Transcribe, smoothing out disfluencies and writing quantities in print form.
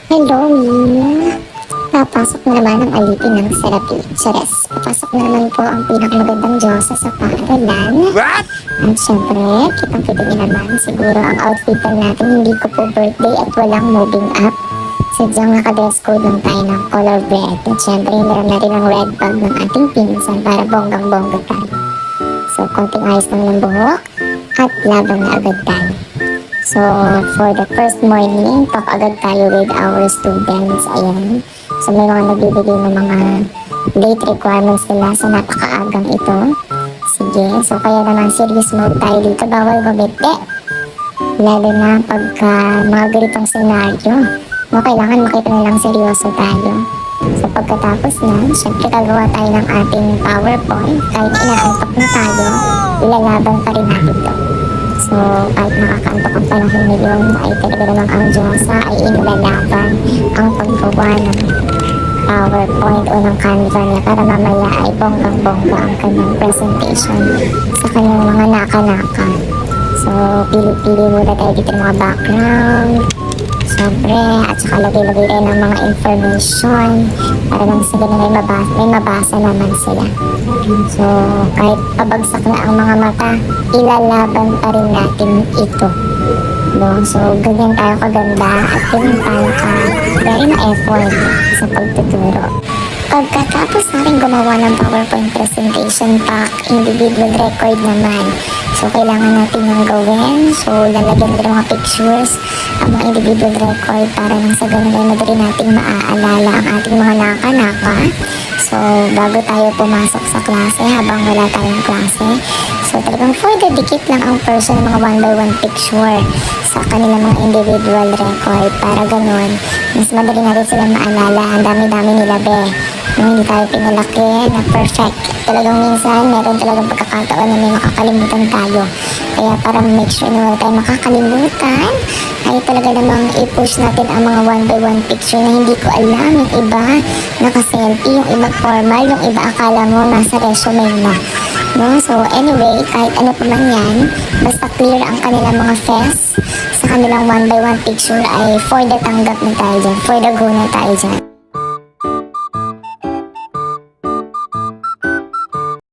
Hello, Will. Papasok na naman ang alipin ng serapi. Chares, papasok na naman po ang pinakamagandang Diyosa sa paaralan. What? At syempre, kitang-kita niyo naman siguro ang outfitan natin. Hindi ko po birthday at walang moving up. Sadyang naka-dress code lang tayo ng color red. At syempre, meron na rin ang red bag ng ating pinsan para bonggang-bongga tayo. So, konting ayos lang ng buhok at labang na agad tayo. So, for the first morning, talk agad tayo with our students. Ayan. So, may mga nagbibigay ng mga date requirements nila sa napakaagang ito. Sige. So, kaya naman serious mode tayo dito. Bawal gumiti. Lalo na pagka mga ganitong senaryo. No, kailangan makita na lang seryoso tayo. So, pagkatapos na, syempre gagawa tayo ng ating PowerPoint. Kahit inaantok na tayo, ilalaban pa rin natin ito. So, kahit nakakaantok ang panahon na yun, ay talaga namang ang Diyosa ay inilalaban ang paggawa ng PowerPoint o ng Canva niya para mamaya ay bonggang-bongga ang kanyang presentation sa kanyang mga naka-naka. So, pili-pili muna tayo dito ng mga background. Siyempre, at saka lagay-lagay rin ng mga information para lang sa ganun ay may mabasa naman sila. So, kahit pabagsak na ang mga mata, ilalaban pa rin natin ito. No? So, ganyan tayo kaganda at ganyan tayo very na-effort sa pagtuturo. Pagkatapos natin gumawa ng PowerPoint presentation pack, individual record naman. So, kailangan natin yung gawin. So, lalagyan natin mga pictures, ang mga individual record para nang sa ganun ay madali nating maaalala ang ating mga naka-naka. So, bago tayo pumasok sa klase, habang wala tayong klase, so talagang for the dikit lang ang person mga one by one picture sa kanilang mga individual record para ganun, mas madali natin sila maalala. Ang dami-dami nila, be. Nung hindi tayo pinalaki na perfect. Talagang minsan, meron talagang pagkakataon na may makakalimutan tayo. Kaya para make sure na wala tayo makakalimutan, ay talaga namang i-push natin ang mga one by one picture na hindi ko alam. Yung iba naka-selfie, yung iba formal, yung iba akala mo nasa resume na. No? So anyway, kahit ano pa man yan, basta clear ang kanilang mga face sa kanilang one by one picture ay for the tanggap na tayo dyan, for the go na tayo dyan.